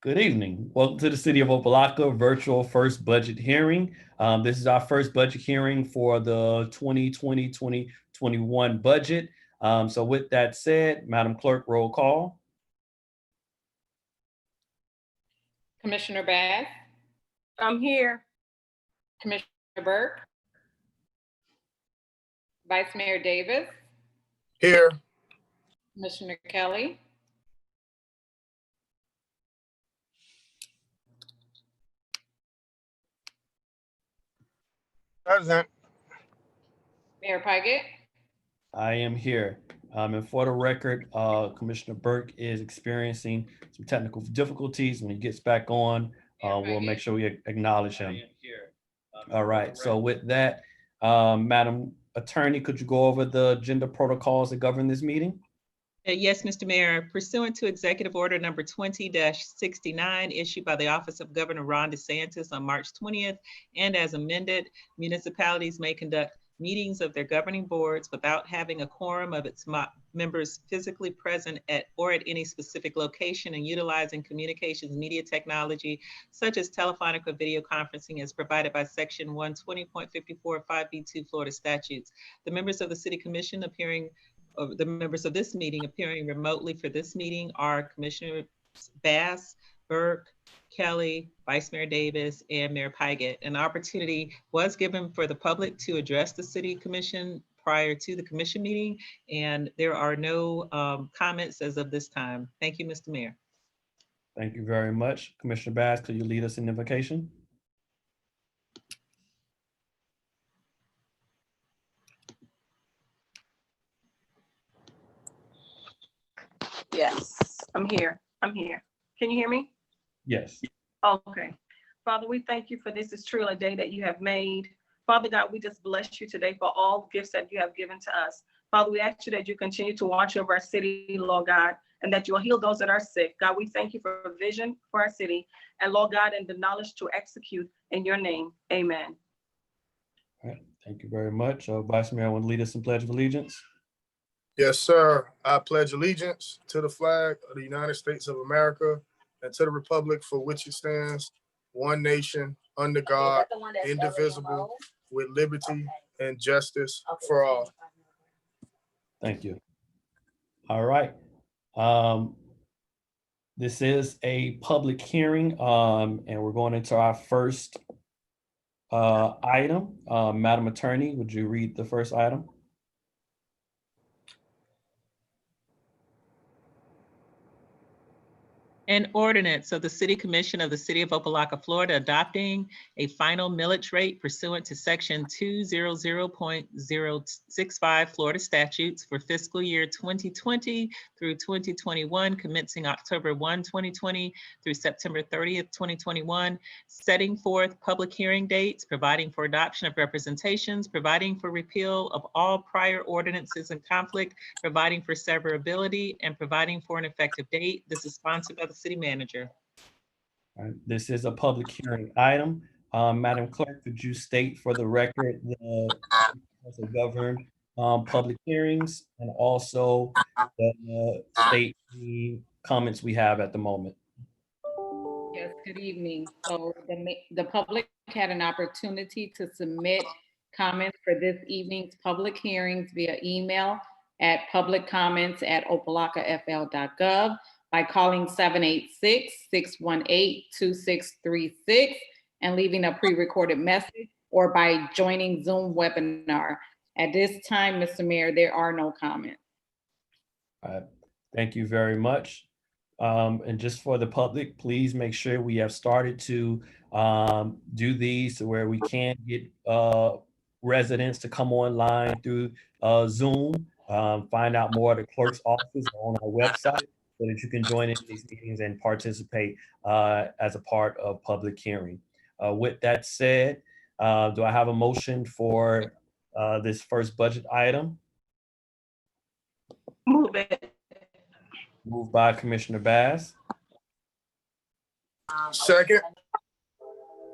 Good evening. Welcome to the City of Opa-locka virtual first budget hearing. This is our first budget hearing for the 2020-2021 budget. So with that said, Madam Clerk, roll call. Commissioner Bass? I'm here. Commissioner Burke? Vice Mayor Davis? Here. Commissioner Kelly? Present. Mayor Pygott? I am here. And for the record, Commissioner Burke is experiencing some technical difficulties. When he gets back on, we'll make sure we acknowledge him. All right, so with that, Madam Attorney, could you go over the agenda protocols that govern this meeting? Yes, Mr. Mayor, pursuant to Executive Order number 20-69 issued by the Office of Governor Ron DeSantis on March 20th, and as amended, municipalities may conduct meetings of their governing boards without having a quorum of its members physically present at or at any specific location, and utilizing communications media technology such as telephonic or video conferencing as provided by Section 120.54 5B2 Florida statutes. The members of the City Commission the members of this meeting appearing remotely for this meeting are Commissioner Bass, Burke, Kelly, Vice Mayor Davis, and Mayor Pygott. An opportunity was given for the public to address the City Commission prior to the commission meeting, and there are no comments as of this time. Thank you, Mr. Mayor. Thank you very much. Commissioner Bass, could you lead us in invocation? Yes, I'm here. I'm here. Can you hear me? Yes. Okay. Father, we thank you for this is truly a day that you have made. Father God, we just bless you today for all gifts that you have given to us. Father, we ask you that you continue to watch over our city, Lord God, and that you will heal those that are sick. God, we thank you for vision for our city, and Lord God, and the knowledge to execute in your name. Amen. All right. Thank you very much. Vice Mayor, want to lead us in Pledge of Allegiance? Yes, sir. I pledge allegiance to the flag of the United States of America and to the republic for which it stands, one nation, under God, indivisible, with liberty and justice for all. Thank you. All right. This is a public hearing, and we're going into our first item. Madam Attorney, would you read the first item? An ordinance of the City Commission of the City of Opa-locka, Florida, adopting a final millage rate pursuant to Section 200.065 Florida statutes for fiscal year 2020 through 2021, commencing October 1, 2020 through September 30th, 2021, setting forth public hearing dates, providing for adoption of representations, providing for repeal of all prior ordinances in conflict, providing for severability, and providing for an effective date. This is sponsored by the City Manager. All right. This is a public hearing item. Madam Clerk, could you state for the record the govern public hearings, and also state the comments we have at the moment? Yes, good evening. So the public had an opportunity to submit comments for this evening's public hearings via email at publiccomments@opalockafl.gov. by calling 786-618-2636 and leaving a pre-recorded message, or by joining Zoom webinar. At this time, Mr. Mayor, there are no comments. Thank you very much. And just for the public, please make sure we have started to do these to where we can get residents to come online through Zoom. Find out more at the clerk's office on our website, so that you can join in these meetings and participate as a part of public hearing. With that said, do I have a motion for this first budget item? Move it. Moved by Commissioner Bass. Second.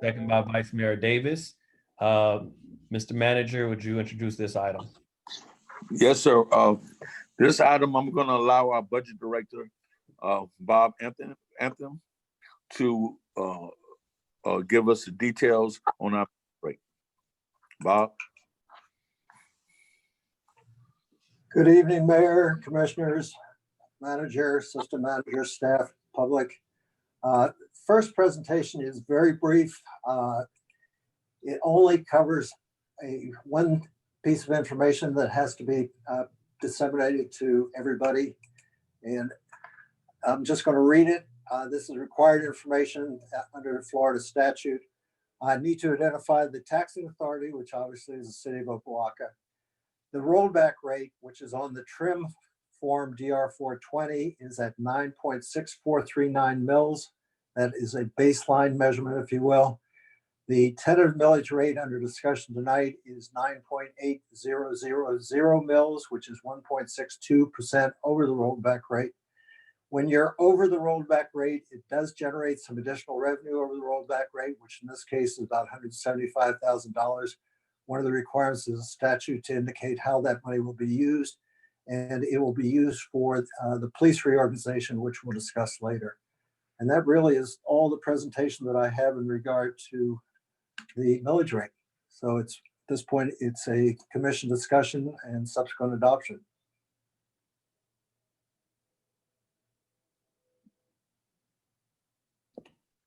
Second by Vice Mayor Davis. Mr. Manager, would you introduce this item? Yes, sir. This item, I'm going to allow our budget director, Bob Anthem, to give us the details on our rate. Bob? Good evening, Mayor, Commissioners, Manager, Assistant Manager, staff, public. First presentation is very brief. It only covers one piece of information that has to be disseminated to everybody. And I'm just going to read it. This is required information under Florida statute. I need to identify the taxing authority, which obviously is the city of Opa-locka. The rollback rate, which is on the trim form DR 420, is at 9.6439 mils. That is a baseline measurement, if you will. The tentative millage rate under discussion tonight is 9.8000 mils, which is 1.62% over the rollback rate. When you're over the rollback rate, it does generate some additional revenue over the rollback rate, which in this case is about $175,000. One of the requirements is a statute to indicate how that money will be used, and it will be used for the police reorganization, which we'll discuss later. And that really is all the presentation that I have in regard to the millage rate. So it's, at this point, it's a commission discussion and subsequent adoption.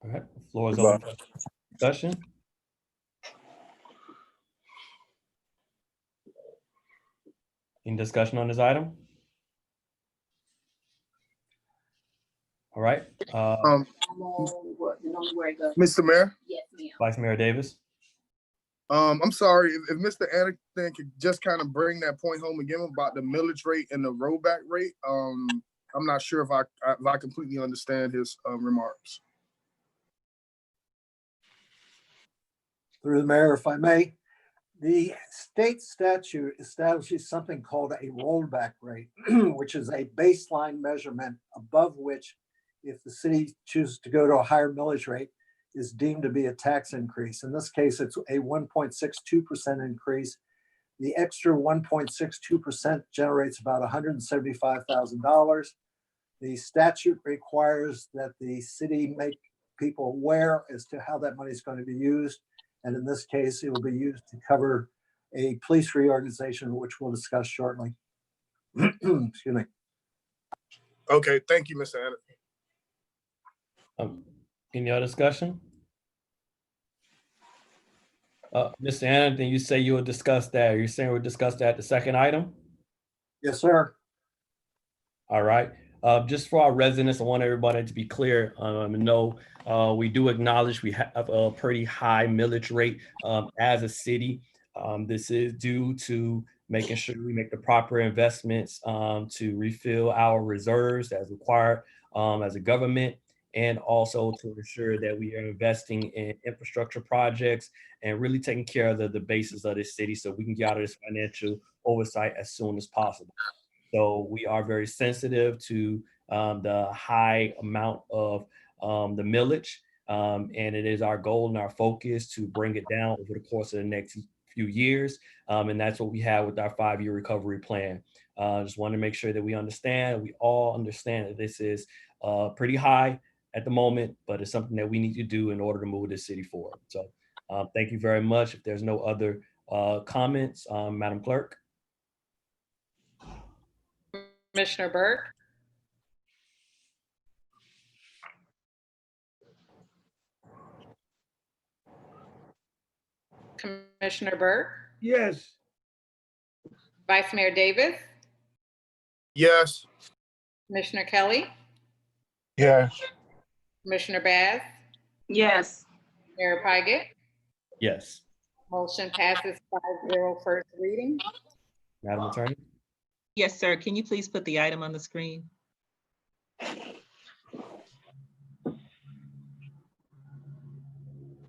All right, the floor is open for discussion. Any discussion on this item? All right, Mr. Mayor, Yes, ma'am. Vice Mayor Davis. I'm sorry, if Mr. Anderson could just kind of bring that point home again about the millage rate and the rollback rate. I'm not sure if I completely understand his remarks. Through the mayor, if I may, the state statute establishes something called a rollback rate, which is a baseline measurement above which, if the city chooses to go to a higher millage rate, is deemed to be a tax increase. In this case, it's a 1.62% increase. The extra 1.62% generates about $175,000. The statute requires that the city make people aware as to how that money is going to be used. And in this case, it will be used to cover a police reorganization, which we'll discuss shortly. Excuse me. Okay, thank you, Mr. Anderson. Any other discussion? Mr. Anderson, you say you will discuss that. Are you saying we'll discuss that at the second item? Yes, sir. All right. Just for our residents, I want everybody to be clear. We do acknowledge we have a pretty high millage rate as a city. This is due to making sure we make the proper investments to refill our reserves as required as a government, and also to ensure that we are investing in infrastructure projects and really taking care of the basis of this city so we can get out of this financial oversight as soon as possible. So we are very sensitive to the high amount of the millage, and it is our goal and our focus to bring it down over the course of the next few years, and that's what we have with our 5-year recovery plan. Just want to make sure that we all understand that this is pretty high at the moment, but it's something that we need to do in order to move this city forward. So thank you very much. If there's no other comments, Madam Clerk. Commissioner Burke. Commissioner Burke. Yes. Vice Mayor Davis. Yes. Commissioner Kelly. Yes. Commissioner Baz. Yes. Mayor Pygott. Yes. Motion passes 5-0 first reading. Madam Attorney. Yes, sir. Can you please put the item on the screen?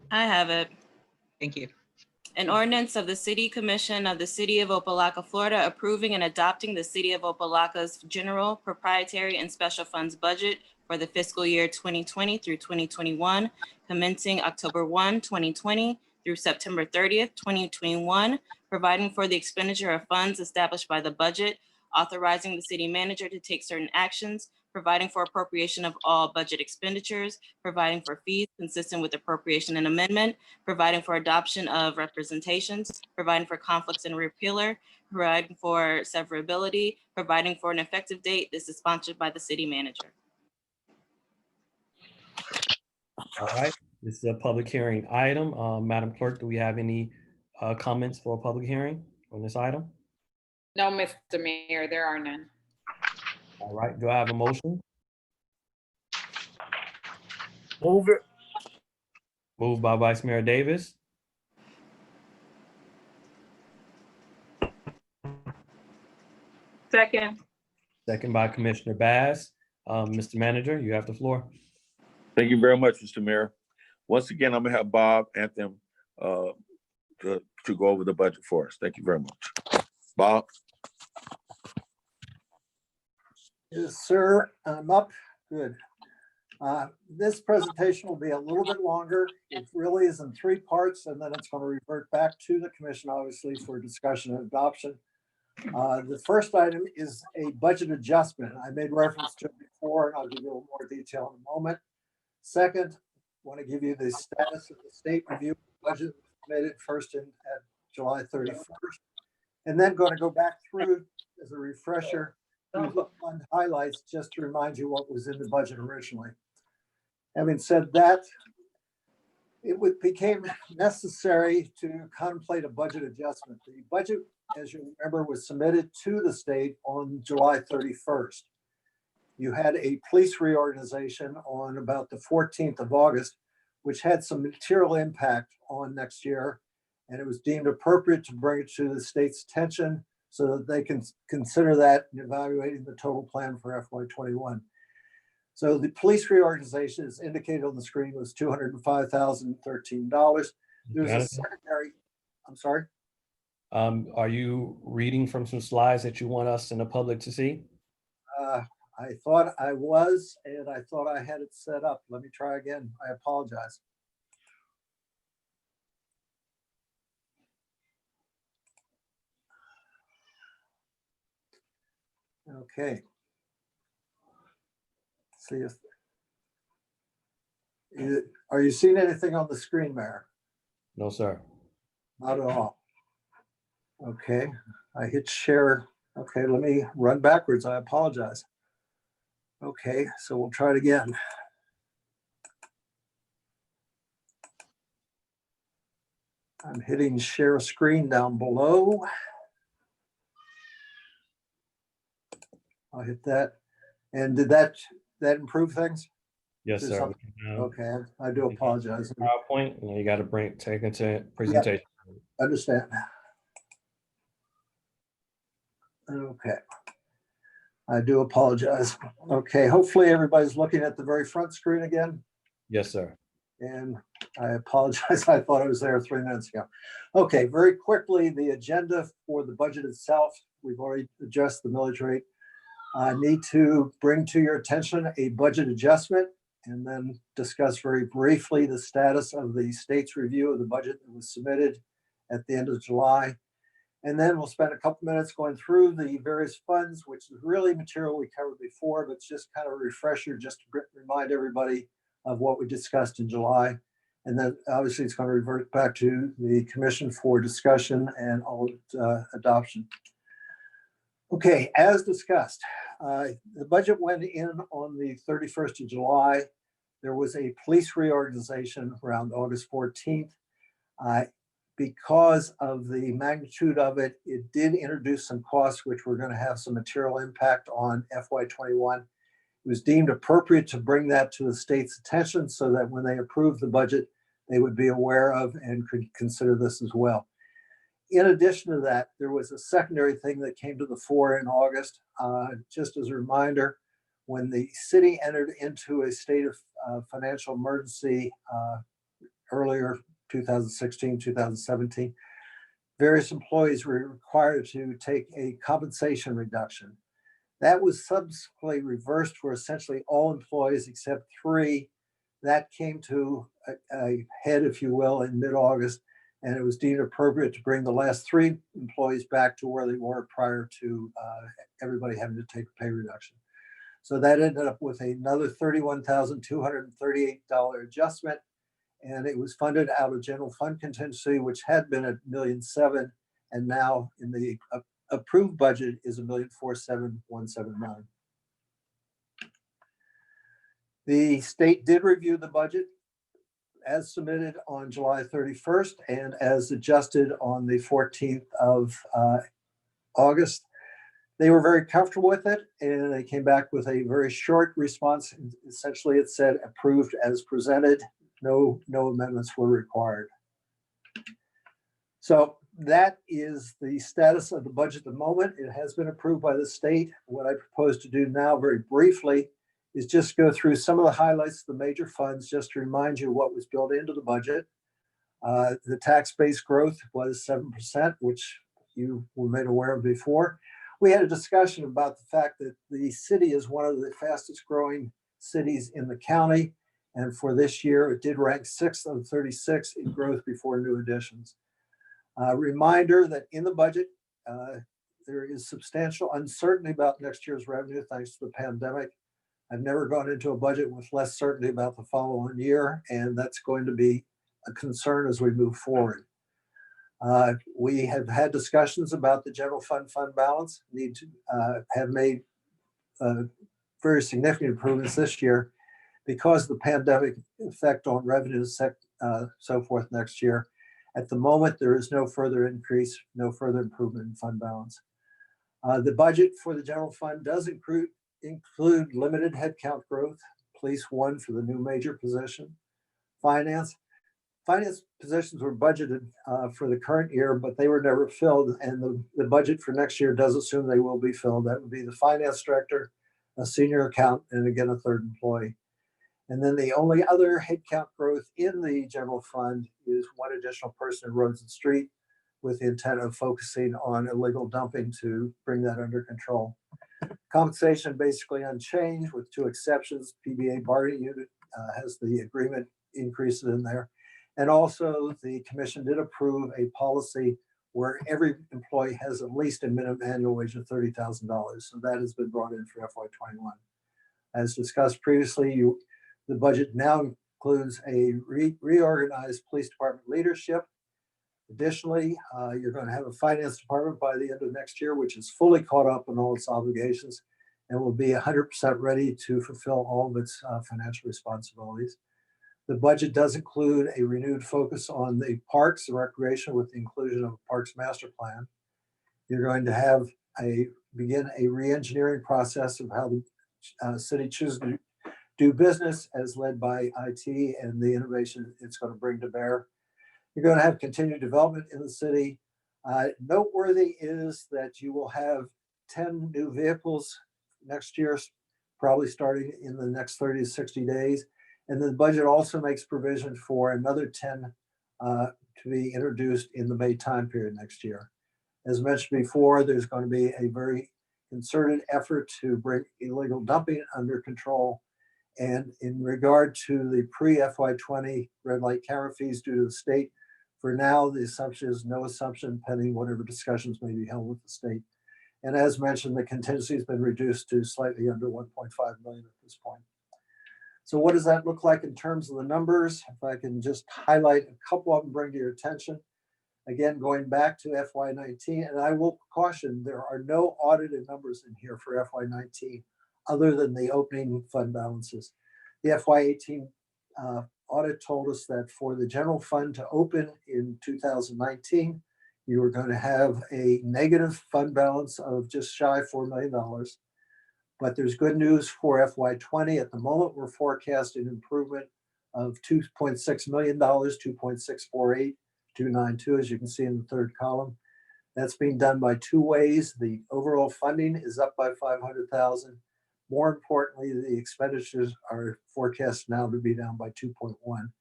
I have it. Thank you. An ordinance of the City Commission of the City of Opa-locka, Florida, approving and adopting the City of Opa-locka's general, proprietary, and special funds budget for the fiscal year 2020 through 2021, commencing October 1, 2020 through September 30th, 2021, providing for the expenditure of funds established by the budget, authorizing the city manager to take certain actions, providing for appropriation of all budget expenditures, providing for fees consistent with appropriation and amendment, providing for adoption of representations, providing for conflicts and repealer, providing for severability, providing for an effective date. This is sponsored by the city manager. All right, this is a public hearing item. Madam Clerk, do we have any comments for a public hearing on this item? No, Mr. Mayor, there are none. All right, do I have a motion? Move it. Moved by Vice Mayor Davis, Second. second by Commissioner Bass. Mr. Manager, you have the floor. Thank you very much, Mr. Mayor. Once again, I'm gonna have Bob Anthem to go over the budget for us. Thank you very much. Bob? Yes, sir, I'm up. Good. This presentation will be a little bit longer. It really is in three parts, and then it's going to revert back to the commission, obviously, for discussion and adoption. The first item is a budget adjustment. I made reference to it before, and I'll give you a little more detail in a moment. Second, I want to give you the status of the state review budget submitted first at July 31st, and then going to go back through as a refresher through the fund highlights just to remind you what was in the budget originally. Having said that, it became necessary to contemplate a budget adjustment. The budget, as you remember, was submitted to the state on July 31st. You had a police reorganization on about the 14th of August, which had some material impact on next year, and it was deemed appropriate to bring it to the state's attention so that they can consider that in evaluating the total plan for FY21. So the police reorganization, is indicated on the screen, was $205,013. There's a secondary, I'm sorry? Are you reading from some slides that you want us and the public to see? I thought I was, and I thought I had it set up. Let me try again. I apologize. Okay. See if, are you seeing anything on the screen, Mayor? No, sir. Not at all. Okay, I hit share. Okay, let me run backwards. I apologize. Okay, so we'll try it again. I'm hitting share screen down below. I'll hit that. And did that improve things? Yes, Is sir. something- Okay, I do apologize. PowerPoint, and you got to take into presentation. Understand. Okay. I do apologize. Okay, hopefully everybody's looking at the very front screen again. Yes, sir. And I apologize, I thought I was there 3 minutes ago. Okay, very quickly, the agenda for the budget itself, we've already addressed the millage rate. I need to bring to your attention a budget adjustment and then discuss very briefly the status of the state's review of the budget that was submitted at the end of July. And then we'll spend a couple minutes going through the various funds, which is really material we covered before, but it's just kind of a refresher just to remind everybody of what we discussed in July. And then obviously it's going to revert back to the commission for discussion and adoption. Okay, as discussed, the budget went in on the 31st of July. There was a police reorganization around August 14th. Because of the magnitude of it, it did introduce some costs which were going to have some material impact on FY21. It was deemed appropriate to bring that to the state's attention so that when they approved the budget, they would be aware of and could consider this as well. In addition to that, there was a secondary thing that came to the fore in August. Just as a reminder, when the city entered into a state of financial emergency earlier, 2016, 2017, various employees were required to take a compensation reduction. That was subsequently reversed for essentially all employees except 3. That came to a head, if you will, in mid-August, and it was deemed appropriate to bring the last 3 employees back to where they were prior to everybody having to take a pay reduction. So that ended up with another $31,238 adjustment. And it was funded out of general fund contingency, which had been at $1.7 million, and now in the approved budget is $1,471,179. The state did review the budget as submitted on July 31st and as adjusted on the 14th of August. They were very comfortable with it, and they came back with a very short response. Essentially, it said approved as presented. No amendments were required. So that is the status of the budget at the moment. It has been approved by the state. What I propose to do now very briefly is just go through some of the highlights of the major funds, just to remind you what was built into the budget. The tax-based growth was 7%, which you were made aware of before. We had a discussion about the fact that the city is one of the fastest growing cities in the county. And for this year, it did rank 6th of 36 in growth before new additions. Reminder that in the budget, there is substantial uncertainty about next year's revenue thanks to the pandemic. I've never gone into a budget with less certainty about the following year, and that's going to be a concern as we move forward. We have had discussions about the general fund balance, need to have made very significant improvements this year because of the pandemic effect on revenues, so forth next year. At the moment, there is no further increase, no further improvement in fund balance. The budget for the general fund does include limited headcount growth, police 1 for the new major position, finance positions were budgeted for the current year, but they were never filled. And the budget for next year does assume they will be filled. That would be the finance director, a senior accountant, and again, a 3rd employee. And then the only other headcount growth in the general fund is 1 additional person in roads and street, with the intent of focusing on illegal dumping to bring that under control. Compensation basically unchanged with 2 exceptions. PBA bargaining unit has the agreement increases in there. And also the commission did approve a policy where every employee has at least a minimum annual wage of $30,000. So that has been brought in for FY21. As discussed previously, the budget now includes a reorganized police department leadership. Additionally, you're going to have a finance department by the end of next year, which is fully caught up on all its obligations and will be 100% ready to fulfill all of its financial responsibilities. The budget does include a renewed focus on the parks and recreation with the inclusion of a parks master plan. You're going to begin a re-engineering process of how the city chooses to do business as led by IT and the innovation it's going to bring to bear. You're going to have continued development in the city. Noteworthy is that you will have 10 new vehicles next year, probably starting in the next 30 to 60 days. And the budget also makes provision for another 10 to be introduced in the May time period next year. As mentioned before, there's going to be a very concerted effort to bring illegal dumping under control. And in regard to the pre-FY20 red light camera fees due to the state, for now, the assumption is no assumption pending whatever discussions may be held with the state. And as mentioned, the contingency has been reduced to slightly under 1.5 million at this point. So what does that look like in terms of the numbers? If I can just highlight a couple of them, bring to your attention. Again, going back to FY19, and I will caution, there are no audited numbers in here for FY19 other than the opening fund balances. The FY18 audit told us that for the general fund to open in 2019, you were going to have a negative fund balance of just shy of $4 million. But there's good news for FY20. At the moment, we're forecasting improvement of $2.6 million, 2.648,292, as you can see in the 3rd column. That's being done by 2 ways. The overall funding is up by 500,000. More importantly, the expenditures are forecast now to be down by 2.1.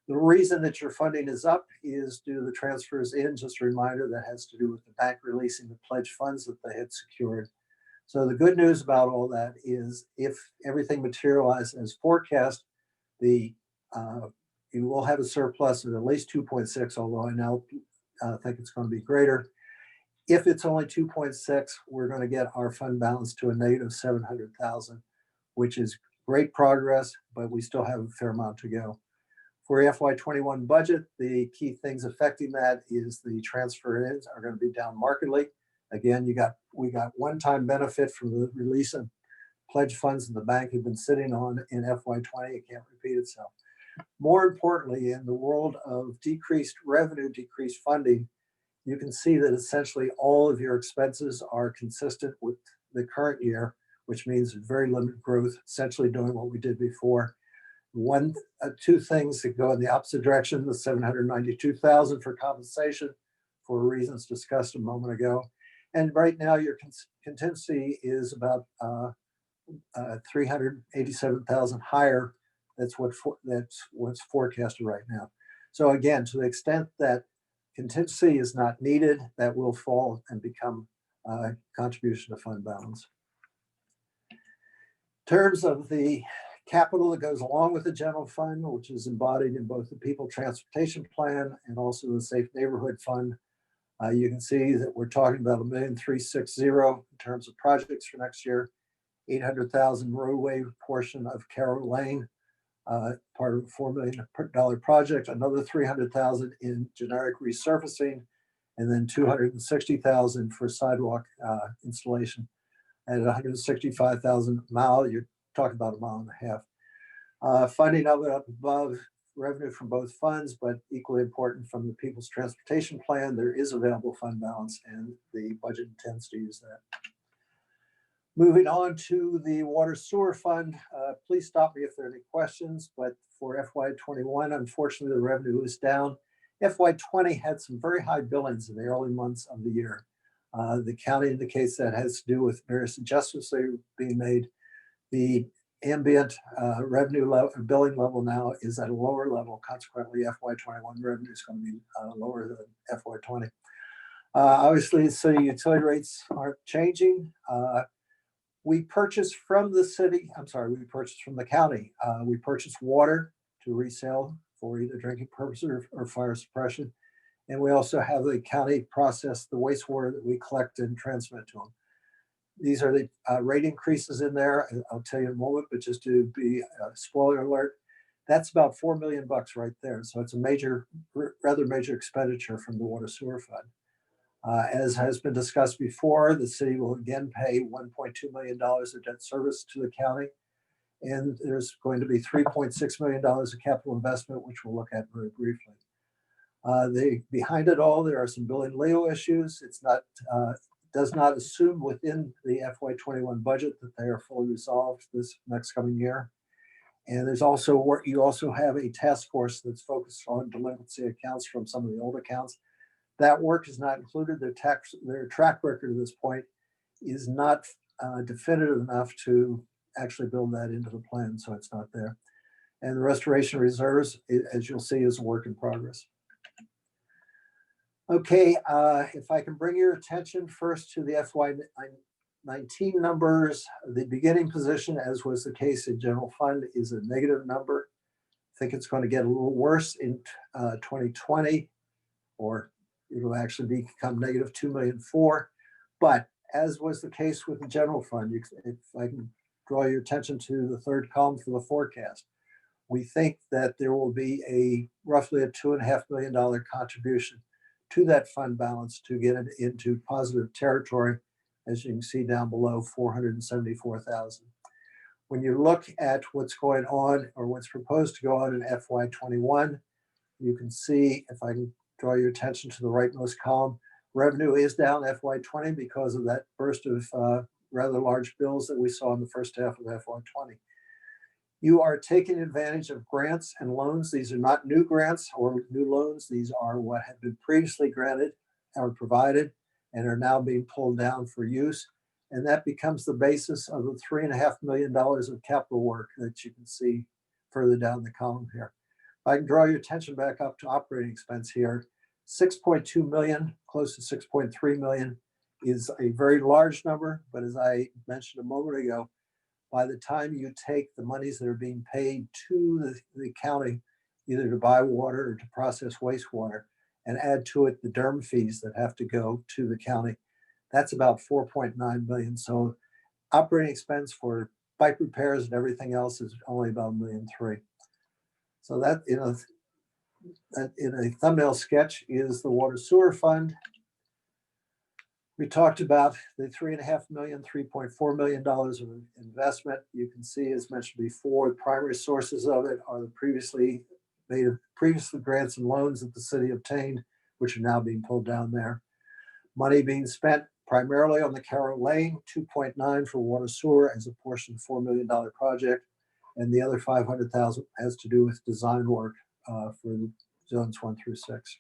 The reason that your funding is up is due to the transfers in. Just a reminder, that has to do with the bank releasing the pledged funds that they had secured. So the good news about all that is if everything materializes as forecast, you will have a surplus of at least 2.6, although I now think it's going to be greater. If it's only 2.6, we're going to get our fund balance to a negative 700,000. which is great progress, but we still have a fair amount to go. For FY21 budget, the key things affecting that is the transfer-ins are going to be down markedly. Again, we got one-time benefit from the release of pledge funds in the bank have been sitting on in FY20. It can't repeat itself. More importantly, in the world of decreased revenue, decreased funding, you can see that essentially all of your expenses are consistent with the current year, which means very limited growth, essentially doing what we did before. Two things that go in the opposite direction: the 792,000 for compensation for reasons discussed a moment ago, and right now your contingency is about 387,000 higher. That's what's forecasted right now. So again, to the extent that contingency is not needed, that will fall and become a contribution to fund balance. In terms of the capital that goes along with the general fund, which is embodied in both the People Transportation Plan and also the Safe Neighborhood Fund, you can see that we're talking about $1,360,000 in terms of projects for next year. 800,000 roadway portion of Carroll Lane, part of a $4 million project, another 300,000 in generic resurfacing, and then 260,000 for sidewalk installation. At 165,000 mile, you're talking about 1.5 miles. Funding of it up above, revenue from both funds, but equally important from the People's Transportation Plan, there is available fund balance, and the budget intends to use that. Moving on to the Water Sewer Fund, please stop me if there are any questions, but for FY21, unfortunately, the revenue is down. FY20 had some very high billings in the early months of the year. The county indicates that has to do with various adjustments that are being made. The ambient revenue level, billing level now is at a lower level. Consequently, FY21 revenue is going to be lower than FY20. Obviously, so utility rates aren't changing. We purchased from the city, we purchased from the county. We purchased water to resell for either drinking purposes or fire suppression. And we also have the county process the wastewater that we collect and transmit to them. These are the rate increases in there. I'll tell you in a moment, but just to be a spoiler alert, that's about $4 million right there. So it's a rather major expenditure from the Water Sewer Fund. As has been discussed before, the city will again pay $1.2 million of debt service to the county. And there's going to be $3.6 million of capital investment, which we'll look at very briefly. Behind it all, there are some billing legal issues. It's not, does not assume within the FY21 budget that they are fully resolved this next coming year. And there's also work, you also have a task force that's focused on delinquency accounts from some of the old accounts. That work is not included. Their track record at this point is not definitive enough to actually build that into the plan, so it's not there. And the restoration reserves, as you'll see, is a work in progress. Okay, if I can bring your attention first to the FY19 numbers, the beginning position, as was the case in general fund, is a negative number. I think it's going to get a little worse in 2020, or it'll actually become negative $2.4 million. But as was the case with the general fund, if I can draw your attention to the third column for the forecast, we think that there will be roughly a $2.5 million contribution to that fund balance to get it into positive territory, as you can see down below, 474,000. When you look at what's going on or what's proposed to go on in FY21, you can see, if I can draw your attention to the rightmost column, revenue is down FY20 because of that burst of rather large bills that we saw in the first half of FY20. You are taking advantage of grants and loans. These are not new grants or new loans. These are what had been previously granted or provided and are now being pulled down for use. And that becomes the basis of the $3.5 million of capital work that you can see further down the column here. I can draw your attention back up to operating expense here. 6.2 million, close to 6.3 million is a very large number, but as I mentioned a moment ago, by the time you take the monies that are being paid to the county, either to buy water or to process wastewater, and add to it the DERM fees that have to go to the county, that's about 4.9 million. So operating expense for pipe repairs and everything else is only about $1.3 million. So that, that in a thumbnail sketch is the water sewer fund. We talked about the $3.5 million, $3.4 million of investment. You can see, as mentioned before, the primary sources of it are the previously grants and loans that the city obtained, which are now being pulled down there. Money being spent primarily on the Carroll Lane, 2.9 for water sewer as a portion of $4 million project. And the other 500,000 has to do with design work for zones 1 through 6.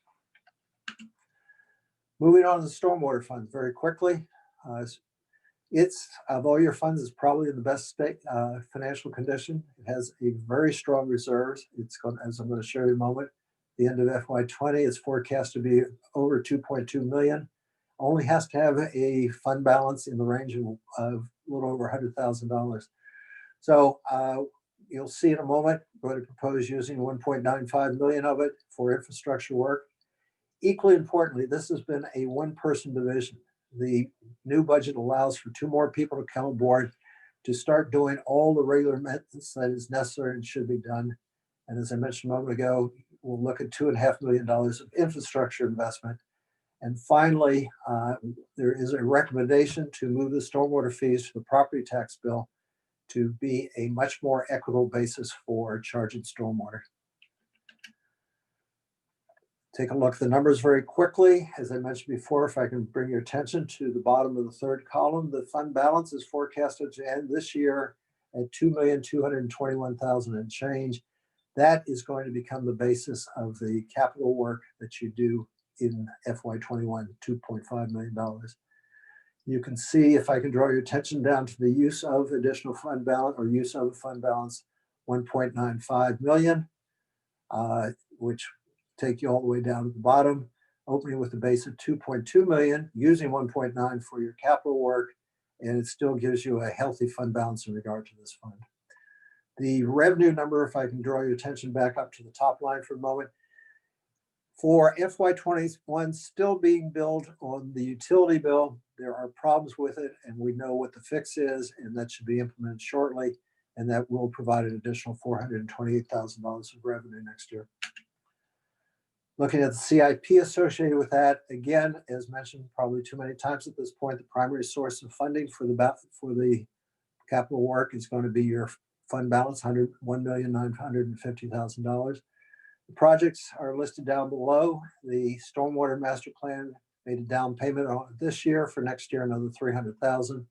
Moving on to the stormwater funds very quickly. It's, of all your funds, is probably in the best state financial condition. It has a very strong reserves. It's going, as I'm going to show you in a moment, the end of FY20 is forecast to be over 2.2 million. Only has to have a fund balance in the range of a little over $100,000. So you'll see in a moment, I'm going to propose using 1.95 million of it for infrastructure work. Equally importantly, this has been a one-person division. The new budget allows for 2 more people to come aboard to start doing all the regular maintenance that is necessary and should be done. And as I mentioned a moment ago, we'll look at $2.5 million of infrastructure investment. And finally, there is a recommendation to move the stormwater fees to the property tax bill to be a much more equitable basis for charging stormwater. Take a look at the numbers very quickly. As I mentioned before, if I can bring your attention to the bottom of the 3rd column, the fund balance is forecasted to end this year at $2,221,000 and change. That is going to become the basis of the capital work that you do in FY21, $2.5 million. You can see, if I can draw your attention down to the use of additional fund balance or use of the fund balance, 1.95 million, which take you all the way down to the bottom, opening with a base of 2.2 million, using 1.9 for your capital work, and it still gives you a healthy fund balance in regard to this fund. The revenue number, if I can draw your attention back up to the top line for a moment, for FY21 still being billed on the utility bill, there are problems with it, and we know what the fix is, and that should be implemented shortly, and that will provide an additional $428,000 of revenue next year. Looking at the CIP associated with that, again, as mentioned probably too many times at this point, the primary source of funding for the capital work is going to be your fund balance, $1,950,000. The projects are listed down below. The stormwater master plan made a down payment on it this year. For next year, another $300,000.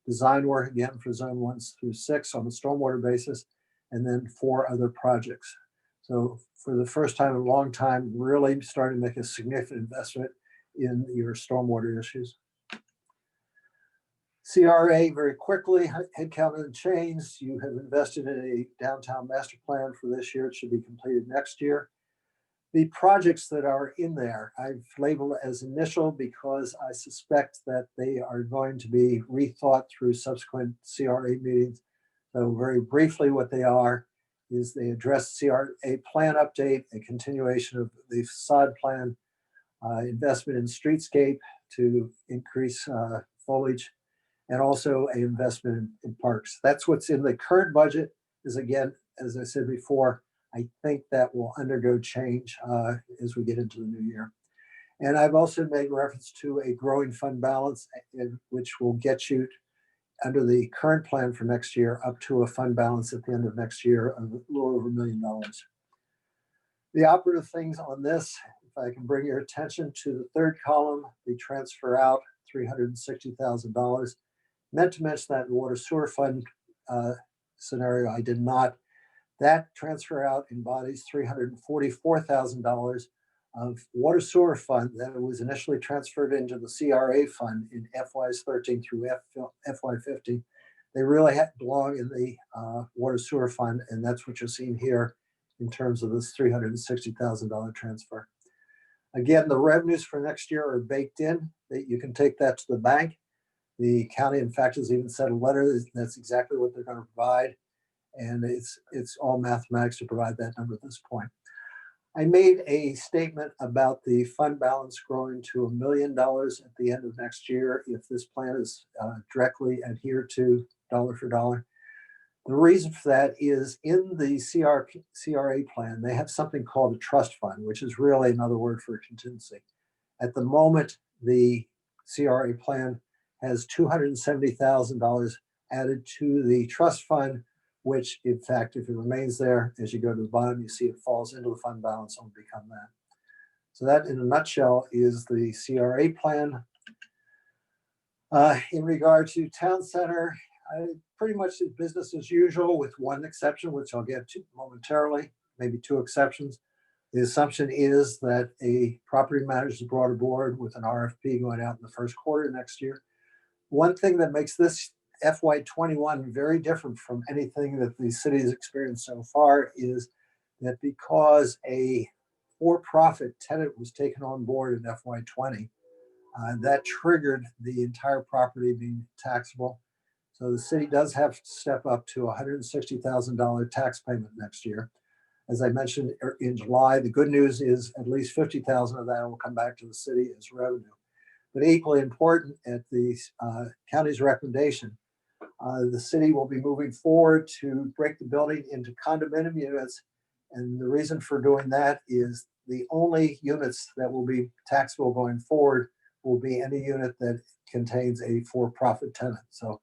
Design work again for zone 1 through 6 on the stormwater basis, and then 4 other projects. So for the first time in a long time, really starting to make a significant investment in your stormwater issues. CRA, very quickly, headcount unchanged. You have invested in a downtown master plan for this year. It should be completed next year. The projects that are in there, I've labeled as initial because I suspect that they are going to be rethought through subsequent CRA meetings. So very briefly, what they are is they address CRA plan update, a continuation of the facade plan, investment in streetscape to increase foliage, and also an investment in parks. That's what's in the current budget. Is, again, as I said before, I think that will undergo change as we get into the new year. And I've also made reference to a growing fund balance, which will get you under the current plan for next year up to a fund balance at the end of next year of a little over $1 million. The operative things on this, if I can bring your attention to the 3rd column, the transfer out $360,000. Meant to mention that in the water sewer fund scenario, I did not. That transfer out embodies $344,000 of water sewer fund that was initially transferred into the CRA fund in FYs 13 through FY50. They really belong in the water sewer fund, and that's what you're seeing here in terms of this $360,000 transfer. Again, the revenues for next year are baked in. That you can take that to the bank. The county, in fact, has even sent a letter. That's exactly what they're going to provide. And it's all mathematics to provide that number at this point. I made a statement about the fund balance growing to $1 million at the end of next year if this plan is directly adhered to dollar for dollar. The reason for that is in the CRA plan, they have something called a trust fund, which is really another word for contingency. At the moment, the CRA plan has $270,000 added to the trust fund, which in fact, if it remains there, as you go to the bottom, you see it falls into the fund balance and will become that. So that in a nutshell is the CRA plan. In regard to town center, pretty much business as usual with one exception, which I'll get to momentarily, maybe two exceptions. The assumption is that a property manager is brought aboard with an RFP going out in the first quarter next year. One thing that makes this FY21 very different from anything that the city has experienced so far is that because a for-profit tenant was taken on board in FY20, that triggered the entire property being taxable. So the city does have to step up to $160,000 tax payment next year. As I mentioned in July, the good news is at least 50,000 of that will come back to the city as revenue. But equally important, at the county's recommendation, the city will be moving forward to break the building into condominium units. And the reason for doing that is the only units that will be taxable going forward will be any unit that contains a for-profit tenant. So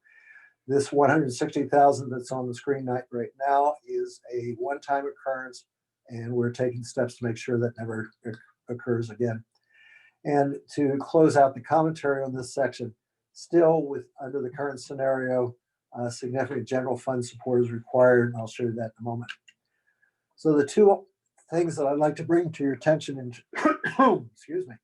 this 160,000 that's on the screen right now is a one-time occurrence, and we're taking steps to make sure that never occurs again. And to close out the commentary on this section, still under the current scenario, significant general fund support is required, and I'll show you that in a moment. So the two things that I'd like to bring to your attention in excuse me,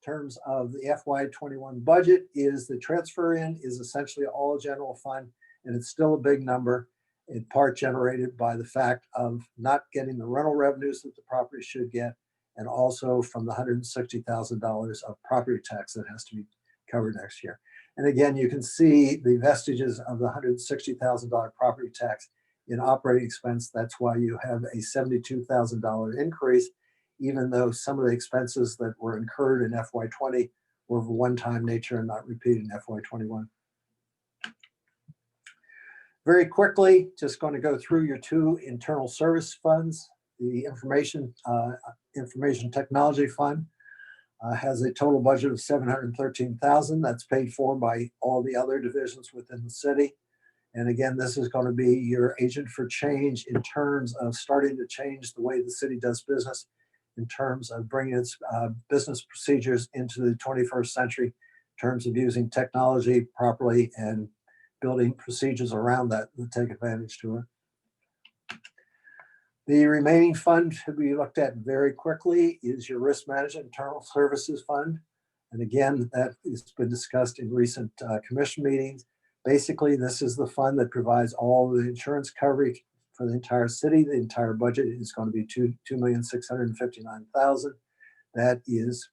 terms of the FY21 budget is the transfer in is essentially all general fund, and it's still a big number, in part generated by the fact of not getting the rental revenues that the property should get, and also from the $160,000 of property tax that has to be covered next year. And again, you can see the vestiges of the $160,000 property tax in operating expense. That's why you have a $72,000 increase, even though some of the expenses that were incurred in FY20 were of a one-time nature and not repeated in FY21. Very quickly, just going to go through your two internal service funds. The information technology fund has a total budget of $713,000. That's paid for by all the other divisions within the city. And again, this is going to be your agent for change in terms of starting to change the way the city does business, in terms of bringing its business procedures into the 21st century, in terms of using technology properly and building procedures around that to take advantage to it. The remaining fund to be looked at very quickly is your risk management internal services fund. And again, that has been discussed in recent commission meetings. Basically, this is the fund that provides all the insurance coverage for the entire city. The entire budget is going to be $2,659,000. That is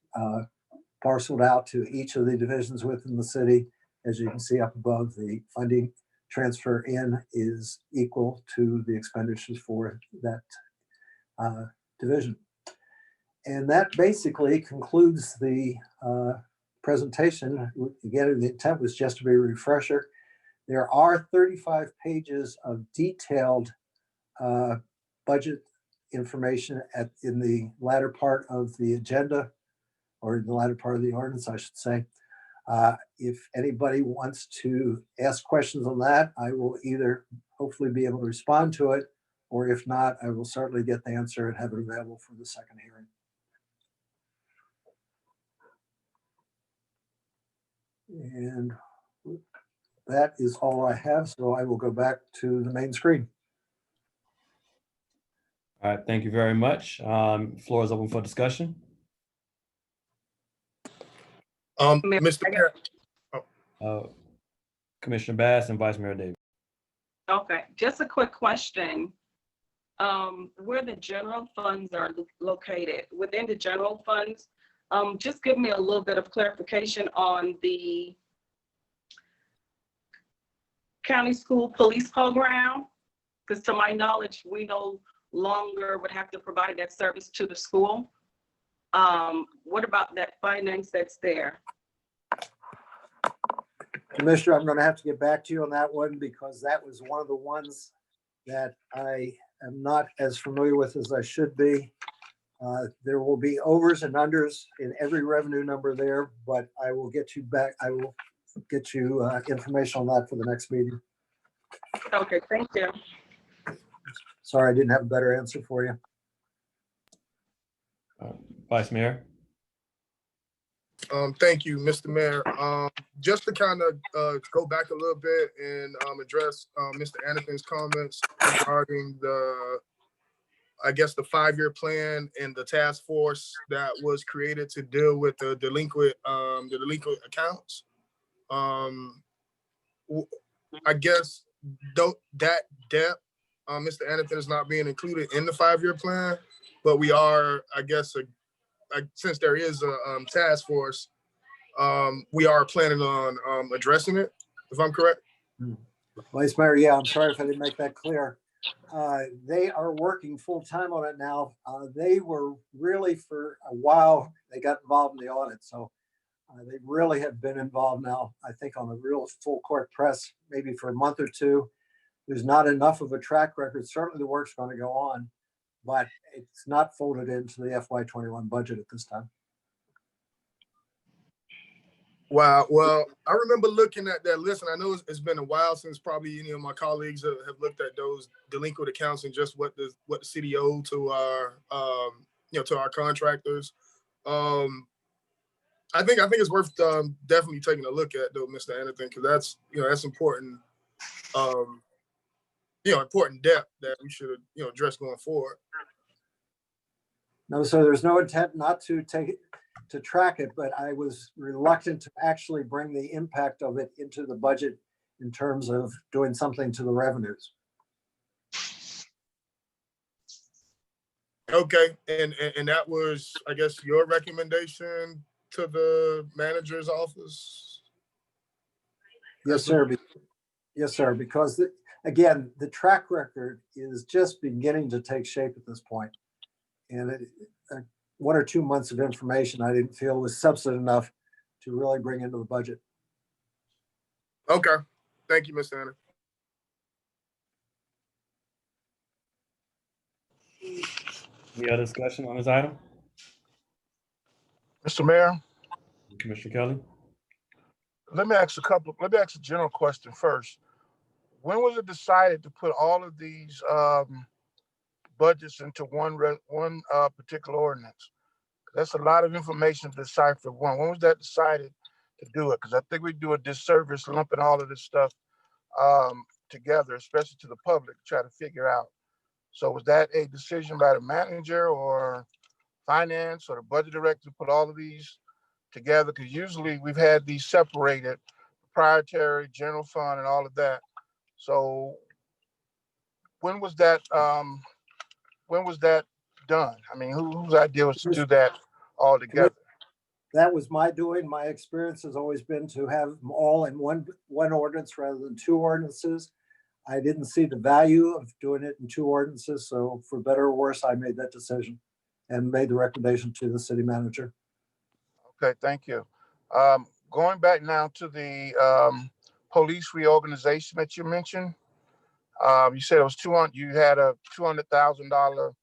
parceled out to each of the divisions within the city. As you can see up above, the funding transfer in is equal to the expenditures for that division. And that basically concludes the presentation. Again, the intent was just to be a refresher. There are 35 pages of detailed budget information in the latter part of the agenda, or in the latter part of the ordinance, I should say. If anybody wants to ask questions on that, I will either hopefully be able to respond to it, or if not, I will certainly get the answer and have it available for the second hearing. And that is all I have, so I will go back to the main screen. All right, thank you very much. Floor is open for discussion. Mr. Mayor. Commissioner Bass and Vice Mayor Davis. Okay, just a quick question. Where the general funds are located, within the general funds, just give me a little bit of clarification on the county school police program, because to my knowledge, we no longer would have to provide that service to the school. What about that finance that's there? Commissioner, I'm going to have to get back to you on that one, because that was one of the ones that I am not as familiar with as I should be. There will be overs and unders in every revenue number there, but I will get you back. I will get you information on that for the next meeting. Okay, thank you. Sorry, I didn't have a better answer for you. Vice Mayor. Thank you, Mr. Mayor. Just to kind of go back a little bit and address Mr. Anderson's comments regarding I guess the 5-year plan and the task force that was created to deal with the delinquent accounts. I guess that depth, Mr. Anderson is not being included in the 5-year plan, but we are, I guess, since there is a task force, we are planning on addressing it, if I'm correct. Vice Mayor, yeah, I'm sorry if I didn't make that clear. They are working full time on it now. They were really for a while, they got involved in the audit. So they really have been involved now, I think, on a real full court press, maybe for a month or two. There's not enough of a track record. Certainly the work's going to go on, but it's not folded into the FY21 budget at this time. Wow. Well, I remember looking at that list, and I know it's been a while since probably any of my colleagues have looked at those delinquent accounts and just what the city owed to our to our contractors. I think it's worth definitely taking a look at though, Mr. Anderson, because that's important. Important depth that we should address going forward. No, so there's no intent not to track it, but I was reluctant to actually bring the impact of it into the budget in terms of doing something to the revenues. Okay, and that was, I guess, your recommendation to the manager's office? Yes, sir. Yes, sir. Because again, the track record is just beginning to take shape at this point. And 1 or 2 months of information I didn't feel was substantive enough to really bring into the budget. Okay. Thank you, Mr. Anderson. Any other discussion on this item? Mr. Mayor, Commissioner Kelly? let me ask a general question first. When was it decided to put all of these budgets into one particular ordinance? That's a lot of information to decipher one. When was that decided to do it? Because I think we do a disservice lumping all of this stuff together, especially to the public, to try to figure out. So was that a decision by the manager or finance or the budget director to put all of these together? Because usually we've had these separated, proprietary, general fund, and all of that. So when was that? When was that done? I mean, whose idea was to do that all together? That was my doing. My experience has always been to have them all in one ordinance rather than 2 ordinances. I didn't see the value of doing it in 2 ordinances. So for better or worse, I made that decision and made the recommendation to the city manager. Okay, thank you. Going back now to the police reorganization that you mentioned, you said it was 200. You had a $200,000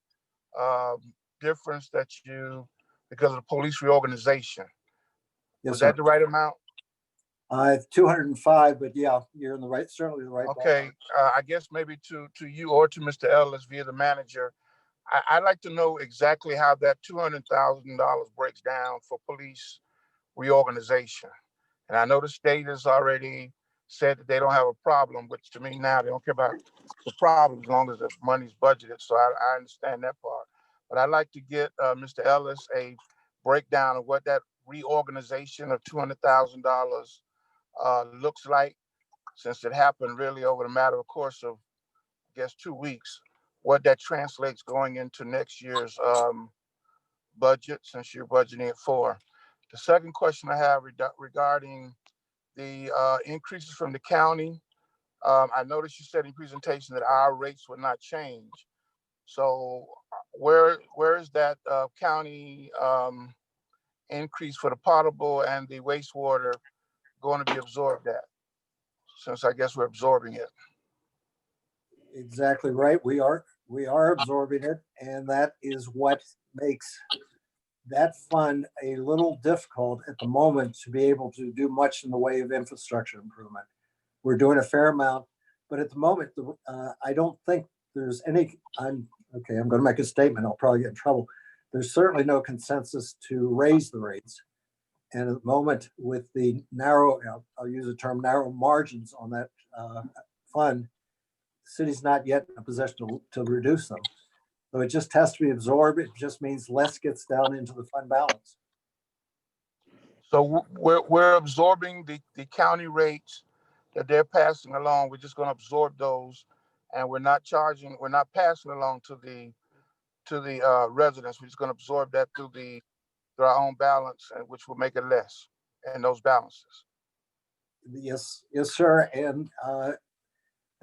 difference that because of the police reorganization. Yes, Was sir. that the right amount? 205, but yeah, you're in the right, certainly the right. Okay, I guess maybe to you or to Mr. Ellis via the manager, I'd like to know exactly how that $200,000 breaks down for police reorganization. And I know the state has already said that they don't have a problem, which to me now they don't care about the problem as long as the money's budgeted. So I understand that part. But I'd like to get Mr. Ellis a breakdown of what that reorganization of $200,000 looks like, since it happened really over the matter of course of, I guess, 2 weeks, what that translates going into next year's budget, since you're budgeting it for. The second question I have regarding the increases from the county. I noticed you said in presentation that our rates would not change. So where is that county increase for the potable and the wastewater going to be absorbed at? Since I guess we're absorbing it. Exactly right. We are absorbing it, and that is what makes that fund a little difficult at the moment to be able to do much in the way of infrastructure improvement. We're doing a fair amount, but at the moment, I don't think there's any, I'm going to make a statement. I'll probably get in trouble. There's certainly no consensus to raise the rates. And at the moment, with the narrow, I'll use the term narrow margins on that fund, the city's not yet in a position to reduce them. So it just has to be absorbed. It just means less gets down into the fund balance. So we're absorbing the county rates that they're passing along. We're just going to absorb those, and we're not passing along to the residents. We're just going to absorb that through our own balance, and which will make it less in those balances. Yes, sir. And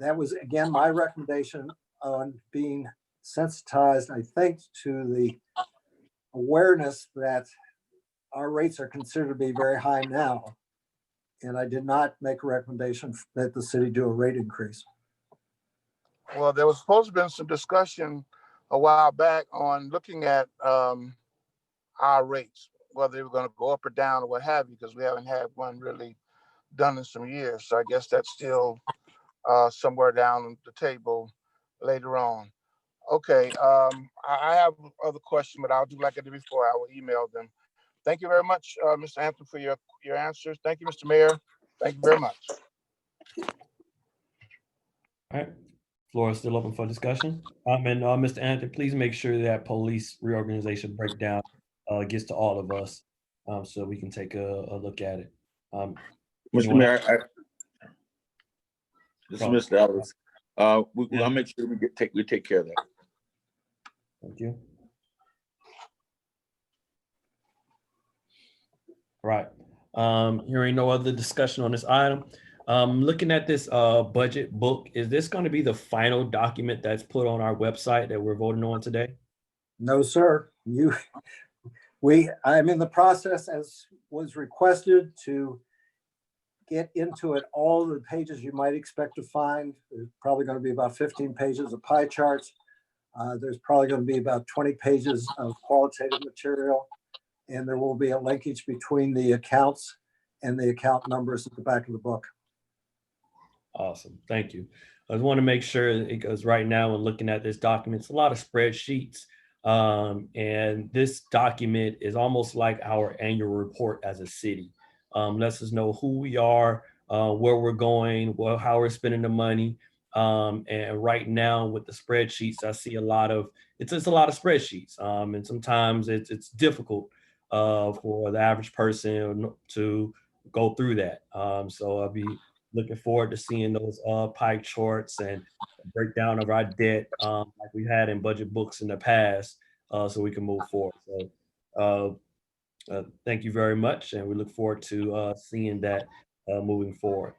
that was, again, my recommendation on being sensitized, I think, to the awareness that our rates are considered to be very high now. And I did not make a recommendation that the city do a rate increase. Well, there was supposed to have been some discussion a while back on looking at our rates, whether they were going to go up or down or what have you, because we haven't had one really done in some years. So I guess that's still somewhere down the table later on. Okay, I have other questions, but I'll do like I did before. I will email them. Thank you very much, Mr. Anthony, for your answers. Thank you, Mr. Mayor. Thank you very much. All right. Floor is still open for discussion. And Mr. Anthony, please make sure that police reorganization breakdown gets to all of us so we can take a look at it. Mr. Mayor, this is Mr. Ellis. We'll make sure we take care of that. Thank you. Right. Hearing no other discussion on this item. Looking at this budget book, is this going to be the final document that's put on our website that we're voting on today? No, sir. I'm in the process, as was requested, to get into it all the pages you might expect to find. There's probably going to be about 15 pages of pie charts. There's probably going to be about 20 pages of qualitative material, and there will be a linkage between the accounts and the account numbers at the back of the book. Awesome. Thank you. I just want to make sure, because right now when looking at this document, it's a lot of spreadsheets. And this document is almost like our annual report as a city. Lets us know who we are, where we're going, how we're spending the money. And right now with the spreadsheets, I see it's a lot of spreadsheets. And sometimes it's difficult for the average person to go through that. So I'll be looking forward to seeing those pie charts and breakdown of our debt like we had in budget books in the past so we can move forward. So thank you very much. And we look forward to seeing that moving forward.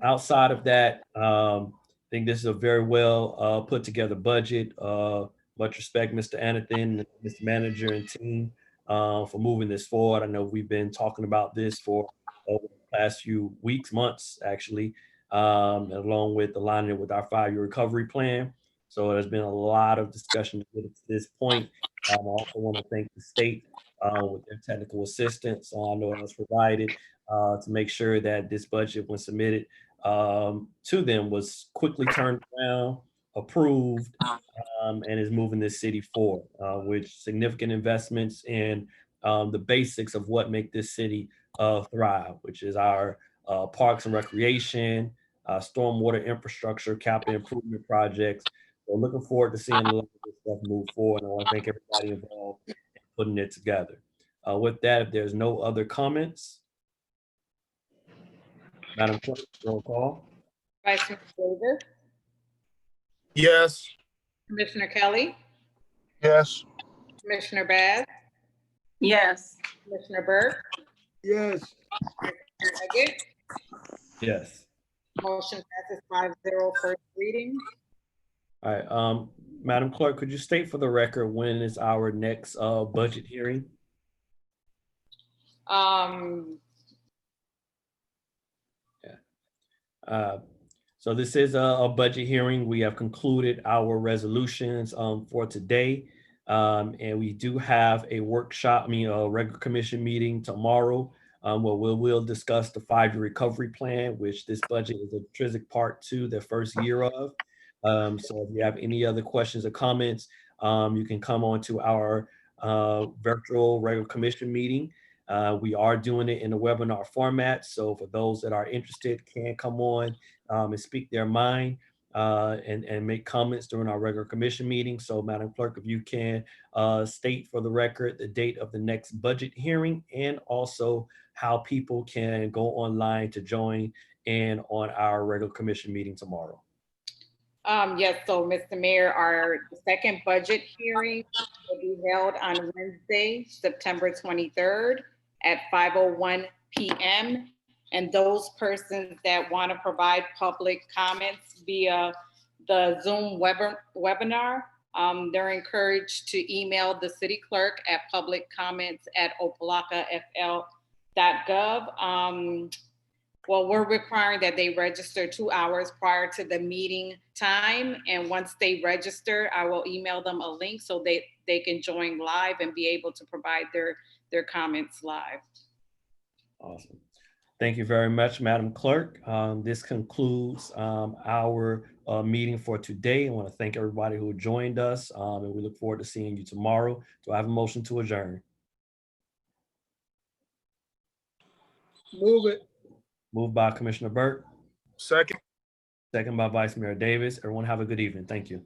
Outside of that, I think this is a very well put together budget. Much respect, Mr. Anathan, Mr. Manager and team for moving this forward. I know we've been talking about this for over the past few weeks, months, actually, along with aligning it with our 5-year recovery plan. So there's been a lot of discussion to get to this point. I also want to thank the state with their technical assistance. I know it was provided to make sure that this budget, when submitted to them, was quickly turned around, approved, and is moving this city forward with significant investments in the basics of what make this city thrive, which is our parks and recreation, stormwater infrastructure, capital improvement projects. So looking forward to seeing a lot of this stuff move forward. And I want to thank everybody involved in putting it together. With that, if there's no other comments, Madam Clerk, roll call. Vice Mayor Davis, Yes. Commissioner Kelly, Yes. Commissioner Bass, Yes. Commissioner Burke, Yes. Leggett. Yes. Motion passes 5-0 first reading. All right. Madam Clerk, could you state for the record when is our next budget hearing? So this is a budget hearing. We have concluded our resolutions for today. And we do have a workshop, a regular commission meeting tomorrow, where we'll discuss the 5-year recovery plan, which this budget is a intrinsic part to the first year of. So if you have any other questions or comments, you can come on to our virtual regular commission meeting. We are doing it in a webinar format. So for those that are interested, can come on and speak their mind and make comments during our regular commission meeting. So Madam Clerk, if you can state for the record the date of the next budget hearing and also how people can go online to join in on our regular commission meeting tomorrow. Yes, so Mr. Mayor, our second budget hearing will be held on Wednesday, September 23rd at 5:01 p.m. And those persons that want to provide public comments via the Zoom webinar, they're encouraged to email the city clerk at publiccomments@opalockafl.gov. Well, we're requiring that they register 2 hours prior to the meeting time. And once they register, I will email them a link so they can join live and be able to provide their comments live. Awesome. Thank you very much, Madam Clerk. This concludes our meeting for today. I want to thank everybody who joined us, and we look forward to seeing you tomorrow. Do I have a motion to adjourn? Move it. Moved by Commissioner Burke, Second. second by Vice Mayor Davis. Everyone have a good evening. Thank you.